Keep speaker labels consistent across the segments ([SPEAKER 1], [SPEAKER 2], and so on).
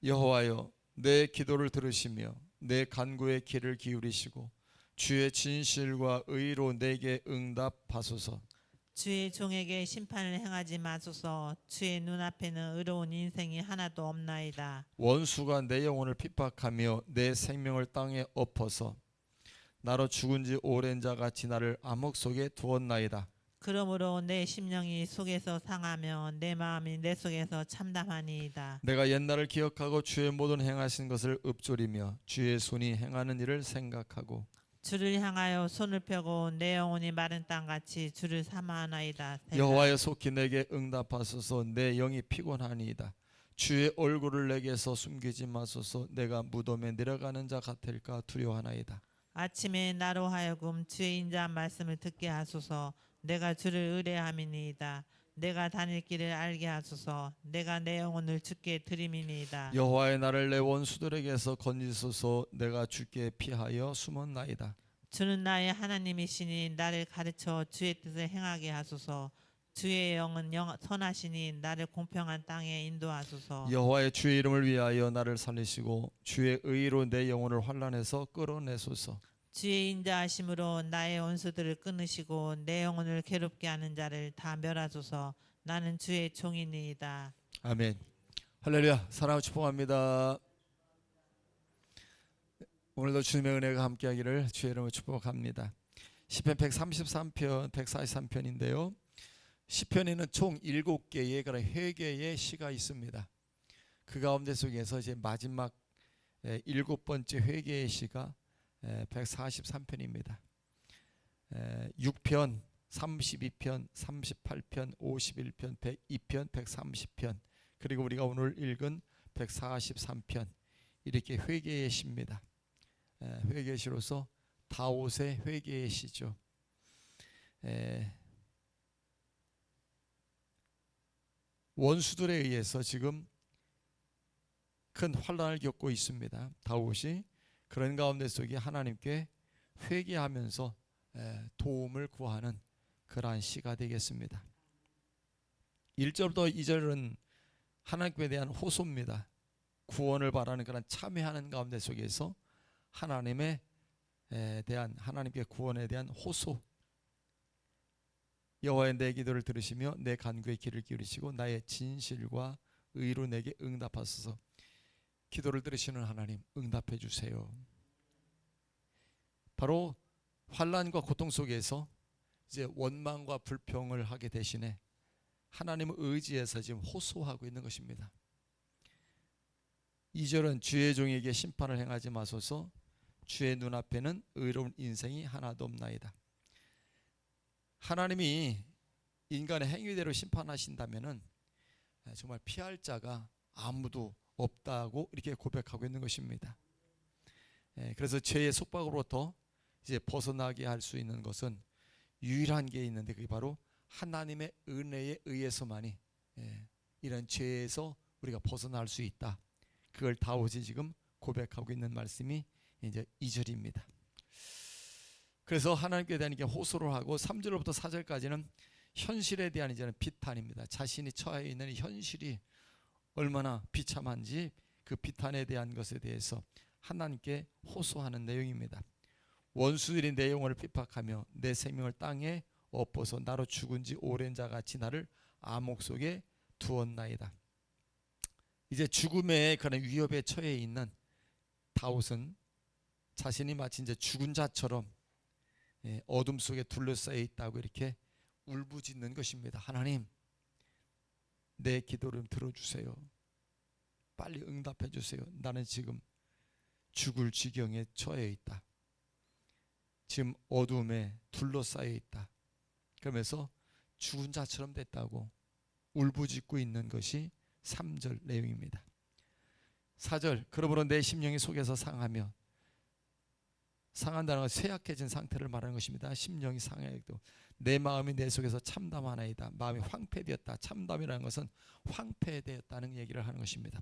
[SPEAKER 1] 여호와여, 내 기도를 들으시며 내 간구에 귀를 기울이시고 주의 진실과 의로 내게 응답하소서.
[SPEAKER 2] 주의 종에게 심판을 행하지 마소서. 주의 눈앞에는 의로운 인생이 하나도 없나이다.
[SPEAKER 1] 원수가 내 영혼을 핍박하며 내 생명을 땅에 엎어서 나로 죽은 지 오랜 자 같이 나를 암흑 속에 두었나이다.
[SPEAKER 2] 그러므로 내 심령이 속에서 상하며 내 마음이 내 속에서 참담하니이다.
[SPEAKER 1] 내가 옛날을 기억하고 주의 모든 행하신 것을 읊조리며 주의 손이 행하는 일을 생각하고
[SPEAKER 2] 주를 향하여 손을 펴고 내 영혼이 마른 땅같이 주를 사모하나이다. 셀라.
[SPEAKER 1] 여호와여, 속히 내게 응답하소서. 내 영이 피곤하니이다. 주의 얼굴을 내게서 숨기지 마소서. 내가 무덤에 내려가는 자 같을까 두려워하나이다.
[SPEAKER 2] 아침에 나로 하여금 주의 인자한 말씀을 듣게 하소서. 내가 주를 의뢰함이니이다. 내가 다닐 길을 알게 하소서. 내가 내 영혼을 주께 드림이니이다.
[SPEAKER 1] 여호와의 나를 내 원수들에게서 건지소서. 내가 주께 피하여 숨었나이다.
[SPEAKER 2] 주는 나의 하나님이시니 나를 가르쳐 주의 뜻을 행하게 하소서. 주의 영은 선하시니 나를 공평한 땅에 인도하소서.
[SPEAKER 1] 여호와의 주의 이름을 위하여 나를 살리시고 주의 의로 내 영혼을 환난에서 끌어내소서.
[SPEAKER 2] 주의 인자하심으로 나의 원수들을 끊으시고 내 영혼을 괴롭게 하는 자를 다 멸하소서. 나는 주의 종이니이다.
[SPEAKER 1] 아멘. 할렐루야. 사랑하고 축복합니다. 오늘도 주님의 은혜가 함께하기를 주의 이름으로 축복합니다. 시편 133편 143편인데요. 시편에는 총 7개의 그런 회개의 시가 있습니다. 그 가운데 속에서 이제 마지막 7번째 회개의 시가 143편입니다. 6편, 32편, 38편, 51편, 102편, 130편, 그리고 우리가 오늘 읽은 143편, 이렇게 회개의 시입니다. 회개의 시로서 다윗의 회개의 시죠. 원수들에 의해서 지금 큰 환난을 겪고 있습니다. 다윗이 그런 가운데 속에 하나님께 회개하면서 도움을 구하는 그러한 시가 되겠습니다. 1절부터 2절은 하나님께 대한 호소입니다. 구원을 바라는 그런 참회하는 가운데 속에서 하나님에 대한 하나님께 구원에 대한 호소. 여호와의 내 기도를 들으시며 내 간구에 귀를 기울이시고 나의 진실과 의로 내게 응답하소서. 기도를 들으시는 하나님, 응답해 주세요. 바로 환난과 고통 속에서 이제 원망과 불평을 하게 대신에 하나님을 의지해서 지금 호소하고 있는 것입니다. 2절은 주의 종에게 심판을 행하지 마소서. 주의 눈앞에는 의로운 인생이 하나도 없나이다. 하나님이 인간의 행위대로 심판하신다면은 정말 피할 자가 아무도 없다고 이렇게 고백하고 있는 것입니다. 그래서 죄의 속박으로부터 이제 벗어나게 할 수 있는 것은 유일한 게 있는데, 그게 바로 하나님의 은혜에 의해서만이 이런 죄에서 우리가 벗어날 수 있다. 그걸 다윗이 지금 고백하고 있는 말씀이 이제 2절입니다. 그래서 하나님께 대한 호소를 하고 3절부터 4절까지는 현실에 대한 이제는 비탄입니다. 자신이 처해 있는 현실이 얼마나 비참한지 그 비탄에 대한 것에 대해서 하나님께 호소하는 내용입니다. 원수들이 내 영혼을 핍박하며 내 생명을 땅에 엎어서 나로 죽은 지 오랜 자 같이 나를 암흑 속에 두었나이다. 이제 죽음의 그런 위협에 처해 있는 다윗은 자신이 마치 이제 죽은 자처럼 어둠 속에 둘러싸여 있다고 이렇게 울부짖는 것입니다. 하나님, 내 기도를 들어주세요. 빨리 응답해 주세요. 나는 지금 죽을 지경에 처해 있다. 지금 어둠에 둘러싸여 있다. 그러면서 죽은 자처럼 됐다고 울부짖고 있는 것이 3절 내용입니다. 4절, 그러므로 내 심령이 속에서 상하며, 상한다는 것은 쇠약해진 상태를 말하는 것입니다. 심령이 상해도 내 마음이 내 속에서 참담하나이다. 마음이 황폐되었다. 참담이라는 것은 황폐되었다는 얘기를 하는 것입니다.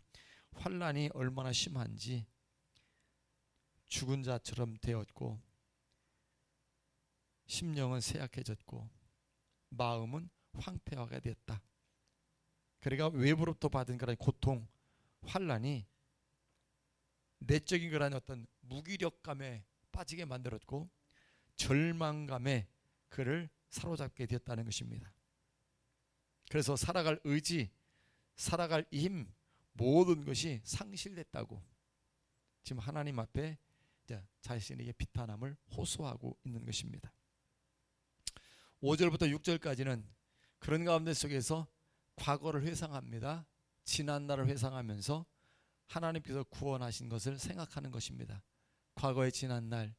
[SPEAKER 1] 환난이 얼마나 심한지 죽은 자처럼 되었고, 심령은 쇠약해졌고, 마음은 황폐화가 됐다. 그러니까 외부로부터 받은 그런 고통, 환난이 내적인 그런 어떤 무기력감에 빠지게 만들었고 절망감에 그를 사로잡게 되었다는 것입니다. 그래서 살아갈 의지, 살아갈 힘, 모든 것이 상실됐다고 지금 하나님 앞에 자신에게 비탄함을 호소하고 있는 것입니다. 5절부터 6절까지는 그런 가운데 속에서 과거를 회상합니다. 지난 날을 회상하면서 하나님께서 구원하신 것을 생각하는 것입니다. 과거의 지난 날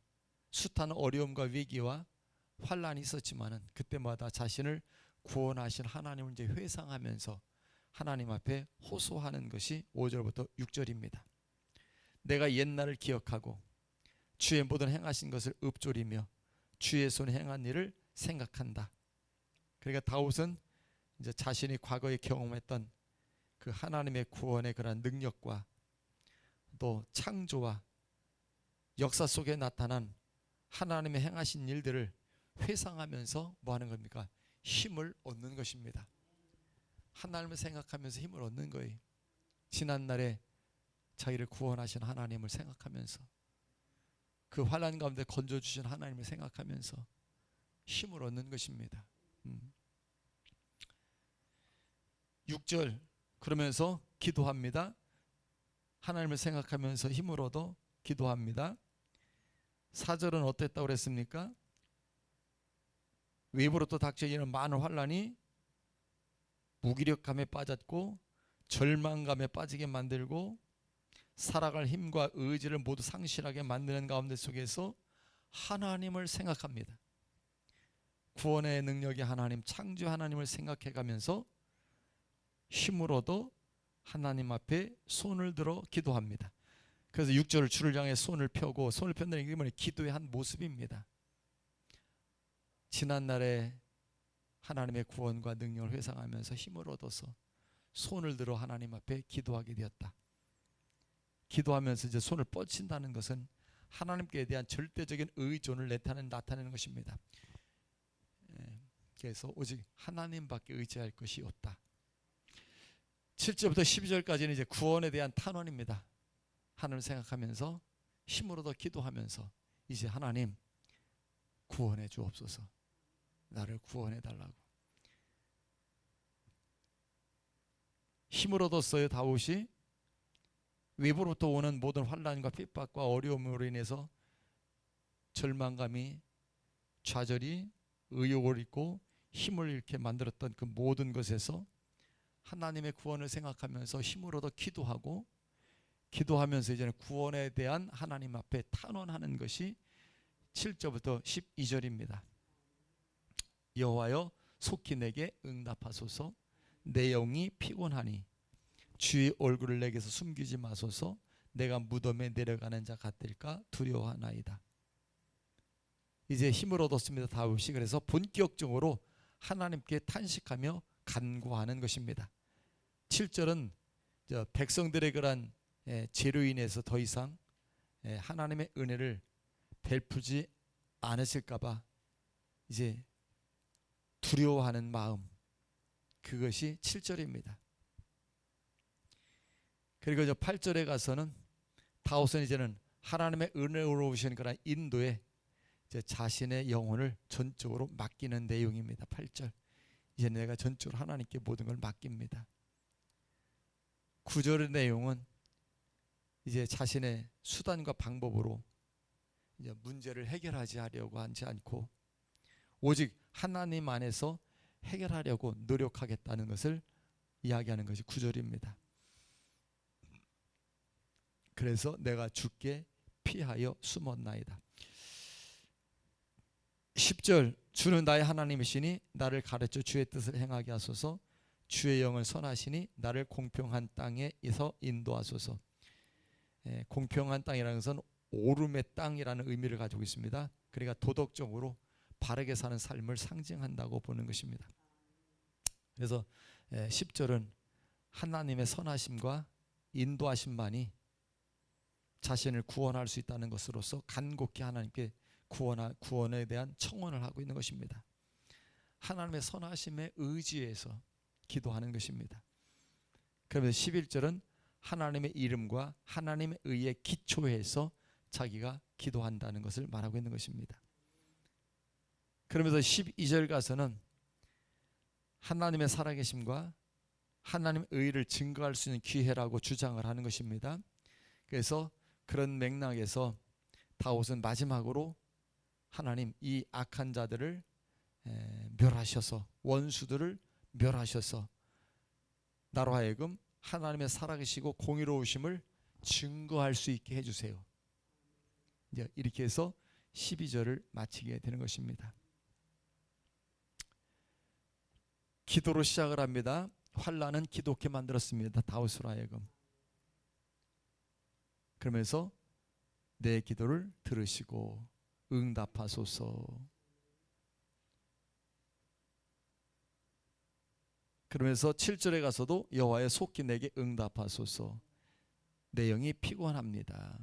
[SPEAKER 1] 숱한 어려움과 위기와 환란이 있었지만은 그때마다 자신을 구원하신 하나님을 이제 회상하면서 하나님 앞에 호소하는 것이 5절부터 6절입니다. 내가 옛날을 기억하고 주의 모든 행하신 것을 읊조리며 주의 손에 행한 일을 생각한다. 그러니까 다윗은 이제 자신이 과거에 경험했던 그 하나님의 구원의 그런 능력과 또 창조와 역사 속에 나타난 하나님의 행하신 일들을 회상하면서 뭐 하는 겁니까? 힘을 얻는 것입니다. 하나님을 생각하면서 힘을 얻는 거예요. 지난날에 자기를 구원하신 하나님을 생각하면서 그 환난 가운데 건져주신 하나님을 생각하면서 힘을 얻는 것입니다. 6절 그러면서 기도합니다. 하나님을 생각하면서 힘을 얻어 기도합니다. 4절은 어땠다고 그랬습니까? 외부로부터 닥쳐지는 많은 환난이 무기력감에 빠졌고 절망감에 빠지게 만들고 살아갈 힘과 의지를 모두 상실하게 만드는 가운데 속에서 하나님을 생각합니다. 구원의 능력이 하나님, 창조 하나님을 생각해가면서 힘을 얻어 하나님 앞에 손을 들어 기도합니다. 그래서 6절 주를 향해 손을 펴고 손을 편다는 게 기도의 한 모습입니다. 지난날에 하나님의 구원과 능력을 회상하면서 힘을 얻어서 손을 들어 하나님 앞에 기도하게 되었다. 기도하면서 이제 손을 뻗친다는 것은 하나님께 대한 절대적인 의존을 나타내는 것입니다. 그래서 오직 하나님밖에 의지할 것이 없다. 7절부터 12절까지는 이제 구원에 대한 탄원입니다. 하나님을 생각하면서 힘으로 더 기도하면서 이제 하나님 구원해 주옵소서. 나를 구원해 달라고. 힘을 얻었어요. 다윗이 외부로부터 오는 모든 환난과 핍박과 어려움으로 인해서 절망감이 좌절이 의욕을 잃고 힘을 잃게 만들었던 그 모든 것에서 하나님의 구원을 생각하면서 힘을 얻어 기도하고 기도하면서 이제는 구원에 대한 하나님 앞에 탄원하는 것이 7절부터 12절입니다. 여호와여 속히 내게 응답하소서. 내 영이 피곤하니 주의 얼굴을 내게서 숨기지 마소서. 내가 무덤에 내려가는 자 같을까 두려워하나이다. 이제 힘을 얻었습니다. 다윗이. 그래서 본격적으로 하나님께 탄식하며 간구하는 것입니다. 7절은 백성들의 그런 죄로 인해서 더 이상 하나님의 은혜를 베풀지 않으실까 봐 이제 두려워하는 마음, 그것이 7절입니다. 그리고 8절에 가서는 다윗은 이제는 하나님의 은혜로우신 그런 인도에 이제 자신의 영혼을 전적으로 맡기는 내용입니다. 8절. 이제 내가 전적으로 하나님께 모든 걸 맡깁니다. 9절의 내용은 이제 자신의 수단과 방법으로 이제 문제를 해결하지 하려고 하지 않고 오직 하나님 안에서 해결하려고 노력하겠다는 것을 이야기하는 것이 9절입니다. 그래서 내가 주께 피하여 숨었나이다. 10절 주는 나의 하나님이시니 나를 가르쳐 주의 뜻을 행하게 하소서. 주의 영을 선하시니 나를 공평한 땅에서 인도하소서. 공평한 땅이라는 것은 오름의 땅이라는 의미를 가지고 있습니다. 그러니까 도덕적으로 바르게 사는 삶을 상징한다고 보는 것입니다. 그래서 10절은 하나님의 선하심과 인도하심만이 자신을 구원할 수 있다는 것으로서 간곡히 하나님께 구원에 대한 청원을 하고 있는 것입니다. 하나님의 선하심에 의지해서 기도하는 것입니다. 그러면서 11절은 하나님의 이름과 하나님의 의에 기초해서 자기가 기도한다는 것을 말하고 있는 것입니다. 그러면서 12절 가서는 하나님의 살아계심과 하나님의 의를 증거할 수 있는 기회라고 주장을 하는 것입니다. 그래서 그런 맥락에서 다윗은 마지막으로 하나님 이 악한 자들을 멸하셔서 원수들을 멸하셔서 나로 하여금 하나님의 살아계시고 공의로우심을 증거할 수 있게 해주세요. 이제 이렇게 해서 12절을 마치게 되는 것입니다. 기도로 시작을 합니다. 환난은 기독게 만들었습니다. 다윗으로 하여금. 그러면서 내 기도를 들으시고 응답하소서. 그러면서 7절에 가서도 여호와의 속히 내게 응답하소서. 내 영이 피곤합니다.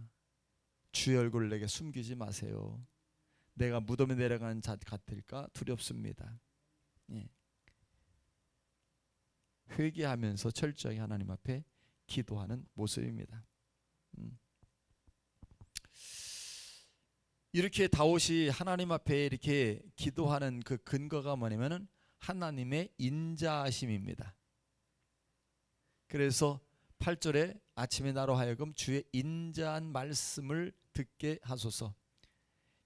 [SPEAKER 1] 주의 얼굴을 내게 숨기지 마세요. 내가 무덤에 내려가는 자 같을까 두렵습니다. 예. 회개하면서 철저히 하나님 앞에 기도하는 모습입니다. 이렇게 다윗이 하나님 앞에 이렇게 기도하는 그 근거가 뭐냐면은 하나님의 인자하심입니다. 그래서 8절에 아침에 나로 하여금 주의 인자한 말씀을 듣게 하소서.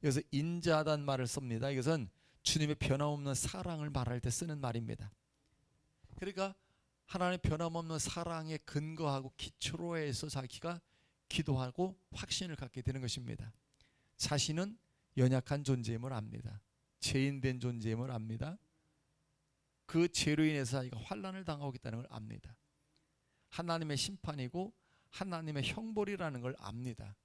[SPEAKER 1] 여기서 인자하다는 말을 씁니다. 이것은 주님의 변함없는 사랑을 말할 때 쓰는 말입니다. 그러니까 하나님의 변함없는 사랑에 근거하고 기초로 해서 자기가 기도하고 확신을 갖게 되는 것입니다. 자신은 연약한 존재임을 압니다. 죄인된 존재임을 압니다. 그 죄로 인해서 자기가 환난을 당하고 있다는 걸 압니다. 하나님의 심판이고 하나님의 형벌이라는 걸 압니다.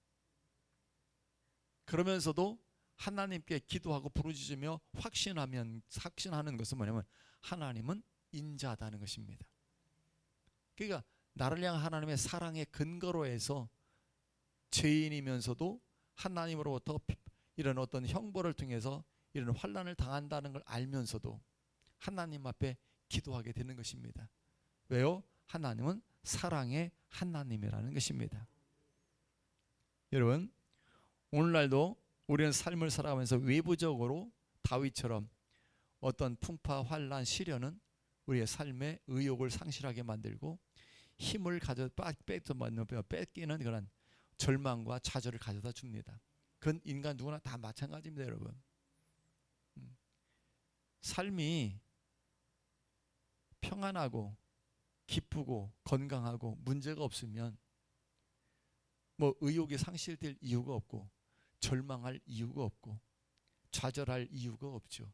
[SPEAKER 1] 그러면서도 하나님께 기도하고 부르짖으며 확신하는 것은 뭐냐면 하나님은 인자하다는 것입니다. 그러니까 나를 향한 하나님의 사랑의 근거로 해서 죄인이면서도 하나님으로부터 이런 어떤 형벌을 통해서 이런 환난을 당한다는 걸 알면서도 하나님 앞에 기도하게 되는 것입니다. 왜요? 하나님은 사랑의 하나님이라는 것입니다. 여러분, 오늘날도 우리는 삶을 살아가면서 외부적으로 다윗처럼 어떤 풍파, 환난, 시련은 우리의 삶의 의욕을 상실하게 만들고 힘을 뺏기는 그런 절망과 좌절을 가져다 줍니다. 그건 인간 누구나 다 마찬가지입니다, 여러분. 삶이 평안하고 기쁘고 건강하고 문제가 없으면 뭐 의욕이 상실될 이유가 없고 절망할 이유가 없고 좌절할 이유가 없죠.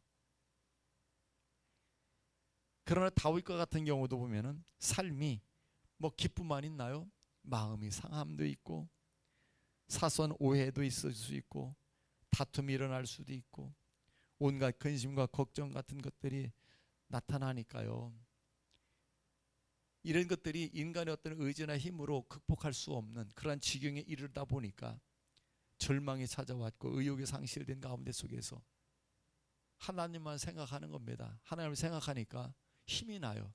[SPEAKER 1] 그러나 다윗과 같은 경우도 보면은 삶이 뭐 기쁨만 있나요? 마음이 상함도 있고 사소한 오해도 있을 수 있고 다툼이 일어날 수도 있고 온갖 근심과 걱정 같은 것들이 나타나니까요. 이런 것들이 인간의 어떤 의지나 힘으로 극복할 수 없는 그러한 지경에 이르다 보니까 절망이 찾아왔고 의욕이 상실된 가운데 속에서 하나님만 생각하는 겁니다. 하나님을 생각하니까 힘이 나요.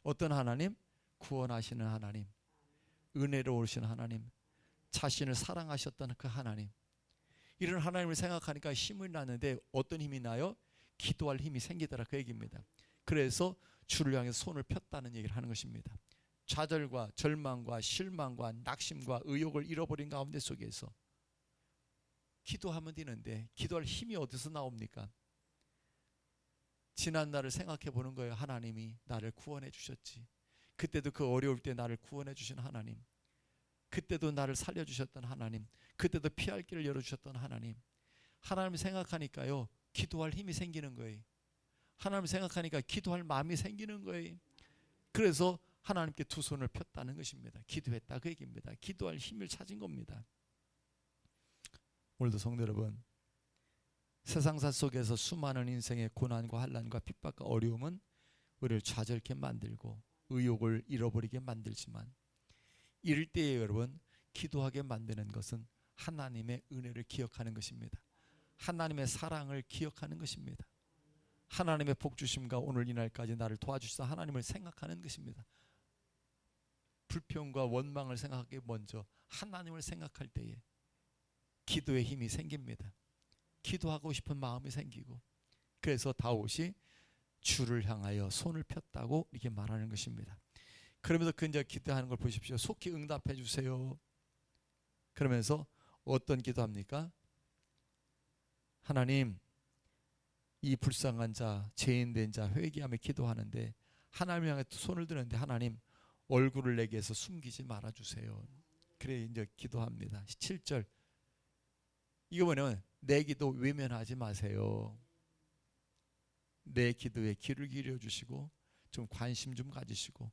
[SPEAKER 1] 어떤 하나님? 구원하시는 하나님, 은혜로우신 하나님, 자신을 사랑하셨던 그 하나님. 이런 하나님을 생각하니까 힘이 나는데 어떤 힘이 나요? 기도할 힘이 생기더라 그 얘기입니다. 그래서 주를 향해서 손을 폈다는 얘기를 하는 것입니다. 좌절과 절망과 실망과 낙심과 의욕을 잃어버린 가운데 속에서 기도하면 되는데 기도할 힘이 어디서 나옵니까? 지난 날을 생각해 보는 거예요. 하나님이 나를 구원해 주셨지. 그때도 그 어려울 때 나를 구원해 주신 하나님, 그때도 나를 살려주셨던 하나님, 그때도 피할 길을 열어주셨던 하나님. 하나님을 생각하니까요 기도할 힘이 생기는 거예요. 하나님을 생각하니까 기도할 마음이 생기는 거예요. 그래서 하나님께 두 손을 폈다는 것입니다. 기도했다 그 얘기입니다. 기도할 힘을 찾은 겁니다. 오늘도 성도 여러분, 세상사 속에서 수많은 인생의 고난과 환난과 핍박과 어려움은 우리를 좌절케 만들고 의욕을 잃어버리게 만들지만 이럴 때에 여러분 기도하게 만드는 것은 하나님의 은혜를 기억하는 것입니다. 하나님의 사랑을 기억하는 것입니다. 하나님의 복주심과 오늘 이날까지 나를 도와주시사 하나님을 생각하는 것입니다. 불평과 원망을 생각하기 먼저 하나님을 생각할 때에 기도의 힘이 생깁니다. 기도하고 싶은 마음이 생기고, 그래서 다윗이 주를 향하여 손을 폈다고 이렇게 말하는 것입니다. 그러면서 그 이제 기도하는 걸 보십시오. 속히 응답해 주세요. 그러면서 어떤 기도합니까? 하나님, 이 불쌍한 자, 죄인된 자 회개하며 기도하는데, 하나님 향해 손을 드는데 하나님 얼굴을 내게서 숨기지 말아 주세요. 그래 이제 기도합니다. 7절, 이거 뭐냐면 내 기도 외면하지 마세요. 내 기도에 귀를 기울여 주시고 좀 관심 좀 가지시고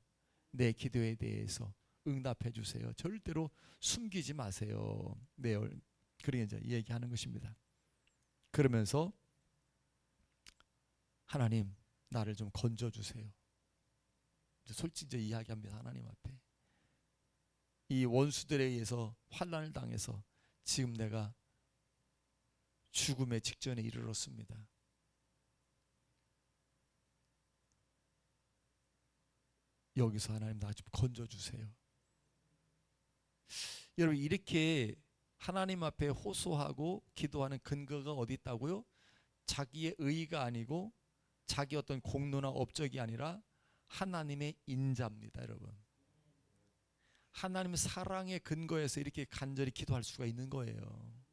[SPEAKER 1] 내 기도에 대해서 응답해 주세요. 절대로 숨기지 마세요. 네, 그렇게 이제 얘기하는 것입니다. 그러면서 하나님 나를 좀 건져 주세요. 솔직히 이야기합니다. 하나님 앞에 이 원수들에 의해서 환난을 당해서 지금 내가 죽음의 직전에 이르렀습니다. 여기서 하나님 나 좀 건져 주세요. 여러분, 이렇게 하나님 앞에 호소하고 기도하는 근거가 어디 있다고요? 자기의 의의가 아니고 자기 어떤 공로나 업적이 아니라 하나님의 인자입니다. 여러분, 하나님의 사랑의 근거에서 이렇게 간절히 기도할 수가 있는 거예요.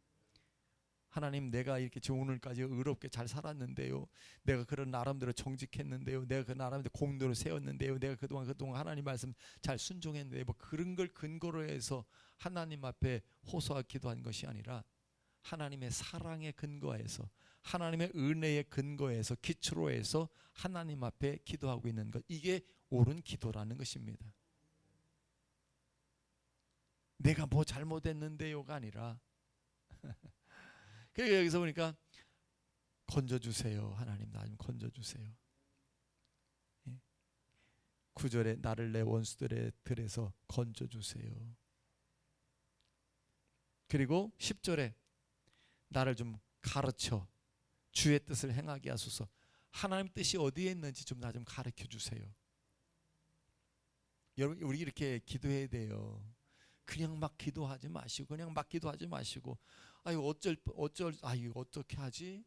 [SPEAKER 1] 하나님, 내가 이렇게 오늘까지 의롭게 잘 살았는데요, 내가 그런 나름대로 정직했는데요, 내가 그 나름대로 공도를 세웠는데요, 내가 그동안 하나님 말씀 잘 순종했는데, 뭐 그런 걸 근거로 해서 하나님 앞에 호소하고 기도한 것이 아니라 하나님의 사랑의 근거에서, 하나님의 은혜의 근거에서, 기초로 해서 하나님 앞에 기도하고 있는 것, 이게 옳은 기도라는 것입니다. 내가 뭐 잘못했는데요가 아니라 그러니까 여기서 보니까 건져주세요. 하나님 나 좀 건져주세요. 9절에 나를 내 원수들의 들에서 건져주세요. 그리고 10절에 나를 좀 가르쳐 주의 뜻을 행하게 하소서. 하나님 뜻이 어디에 있는지 좀 나 좀 가르쳐 주세요. 여러분, 우리 이렇게 기도해야 돼요. 그냥 막 기도하지 마시고, 그냥 막 기도하지 마시고, 아유 아유 어떻게 하지?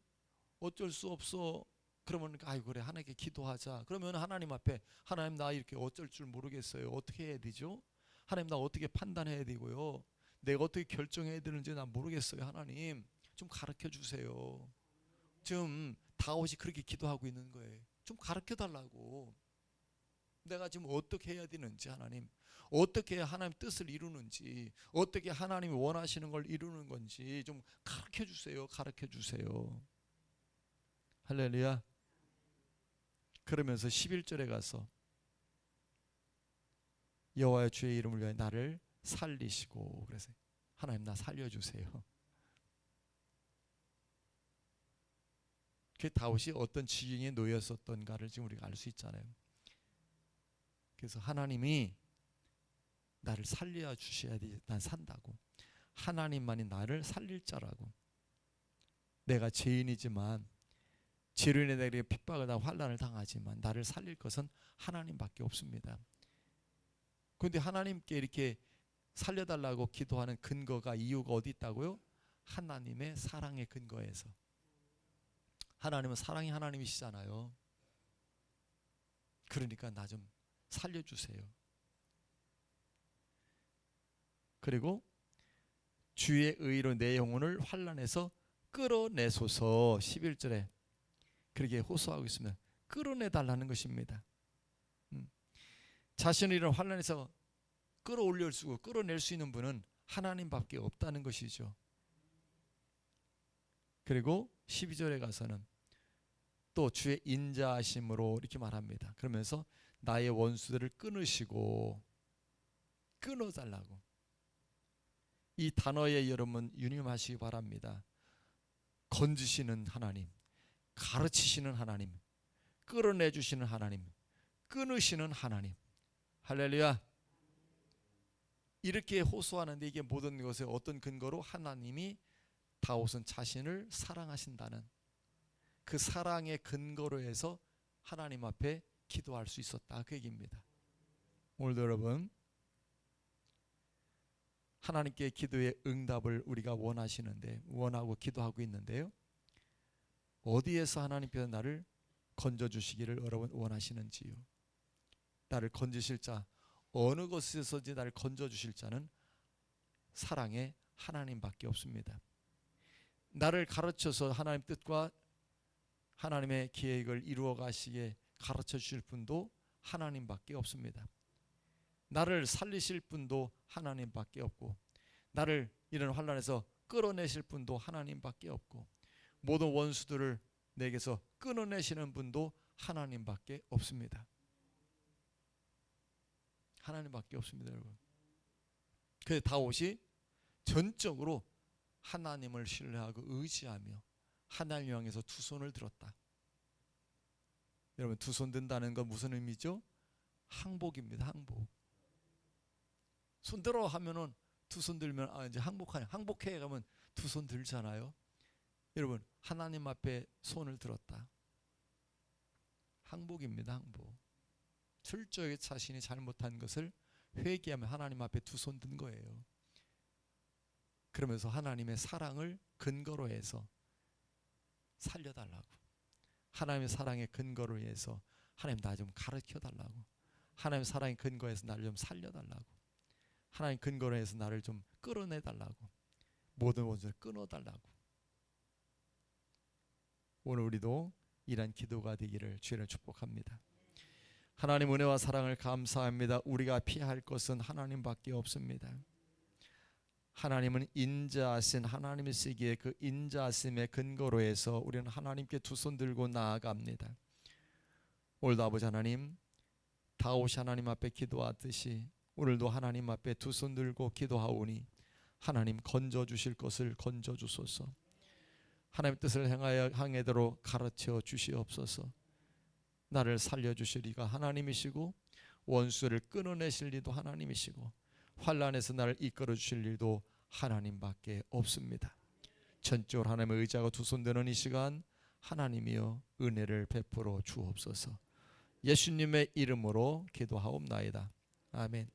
[SPEAKER 1] 어쩔 수 없어. 그러면 아유 그래 하나님께 기도하자. 그러면 하나님 앞에 하나님 나 이렇게 어쩔 줄 모르겠어요. 어떻게 해야 되죠? 하나님 나 어떻게 판단해야 되고요? 내가 어떻게 결정해야 되는지 난 모르겠어요. 하나님 좀 가르쳐 주세요. 지금 다윗이 그렇게 기도하고 있는 거예요. 좀 가르쳐 달라고. 내가 지금 어떻게 해야 되는지, 하나님 어떻게 하나님 뜻을 이루는지, 어떻게 하나님이 원하시는 걸 이루는 건지 좀 가르쳐 주세요. 가르쳐 주세요. 할렐루야. 그러면서 11절에 가서 여호와의 주의 이름을 위하여 나를 살리시고, 그래서 하나님 나 살려주세요. 그 다윗이 어떤 지경에 놓였었던가를 지금 우리가 알 수 있잖아요. 그래서 하나님이 나를 살려 주셔야지 난 산다고. 하나님만이 나를 살릴 자라고. 내가 죄인이지만 죄로 인해 내게 핍박을 당하고 환난을 당하지만 나를 살릴 것은 하나님밖에 없습니다. 그런데 하나님께 이렇게 살려달라고 기도하는 근거가, 이유가 어디 있다고요? 하나님의 사랑의 근거에서. 하나님은 사랑이 하나님이시잖아요. 그러니까 나 좀 살려주세요. 그리고 주의 의로 내 영혼을 환난에서 끌어내소서. 11절에 그렇게 호소하고 있으면 끌어내달라는 것입니다. 자신을 이런 환난에서 끌어올릴 수, 끌어낼 수 있는 분은 하나님밖에 없다는 것이죠. 그리고 12절에 가서는 또 주의 인자하심으로 이렇게 말합니다. 그러면서 나의 원수들을 끊으시고, 끊어달라고. 이 단어에 여러분 유념하시기 바랍니다. 건지시는 하나님, 가르치시는 하나님, 끌어내주시는 하나님, 끊으시는 하나님. 할렐루야. 이렇게 호소하는데 이게 모든 것의 어떤 근거로? 하나님이 다윗은 자신을 사랑하신다는 그 사랑의 근거로 해서 하나님 앞에 기도할 수 있었다, 그 얘기입니다. 오늘도 여러분 하나님께 기도의 응답을 우리가 원하고 기도하고 있는데요. 어디에서 하나님께서 나를 건져주시기를 여러분 원하시는지요? 나를 건지실 자, 어느 것에서든지 나를 건져주실 자는 사랑의 하나님밖에 없습니다. 나를 가르쳐서 하나님 뜻과 하나님의 계획을 이루어 가시게 가르쳐 주실 분도 하나님밖에 없습니다. 나를 살리실 분도 하나님밖에 없고, 나를 이런 환난에서 끌어내실 분도 하나님밖에 없고, 모든 원수들을 내게서 끊어내시는 분도 하나님밖에 없습니다. 하나님밖에 없습니다, 여러분. 그래서 다윗이 전적으로 하나님을 신뢰하고 의지하며 하나님 향해서 두 손을 들었다. 여러분, 두 손 든다는 건 무슨 의미죠? 항복입니다. 항복. 손 들어 하면은 두 손 들면 이제 항복하냐. 항복해 가면 두 손 들잖아요. 여러분, 하나님 앞에 손을 들었다. 항복입니다. 항복. 철저하게 자신이 잘못한 것을 회개하며 하나님 앞에 두 손 든 거예요. 그러면서 하나님의 사랑을 근거로 해서 살려달라고, 하나님의 사랑의 근거로 해서 하나님 나 좀 가르쳐달라고, 하나님의 사랑의 근거에서 나를 좀 살려달라고, 하나님 근거로 해서 나를 좀 끌어내달라고, 모든 원수를 끊어달라고. 오늘 우리도 이런 기도가 되기를 주를 축복합니다. 하나님 은혜와 사랑을 감사합니다. 우리가 피할 것은 하나님밖에 없습니다. 하나님은 인자하신 하나님이시기에 그 인자하심의 근거로 해서 우리는 하나님께 두 손 들고 나아갑니다. 오늘도 아버지 하나님, 다윗이 하나님 앞에 기도하듯이 오늘도 하나님 앞에 두 손 들고 기도하오니 하나님 건져 주실 것을 건져 주소서. 하나님 뜻을 행하도록 가르쳐 주시옵소서. 나를 살려 주시리가 하나님이시고, 원수를 끊어내실 리도 하나님이시고, 환난에서 나를 이끌어 주실 일도 하나님밖에 없습니다. 전적으로 하나님의 의지하고 두 손 드는 이 시간, 하나님이여 은혜를 베풀어 주옵소서. 예수님의 이름으로 기도하옵나이다. 아멘.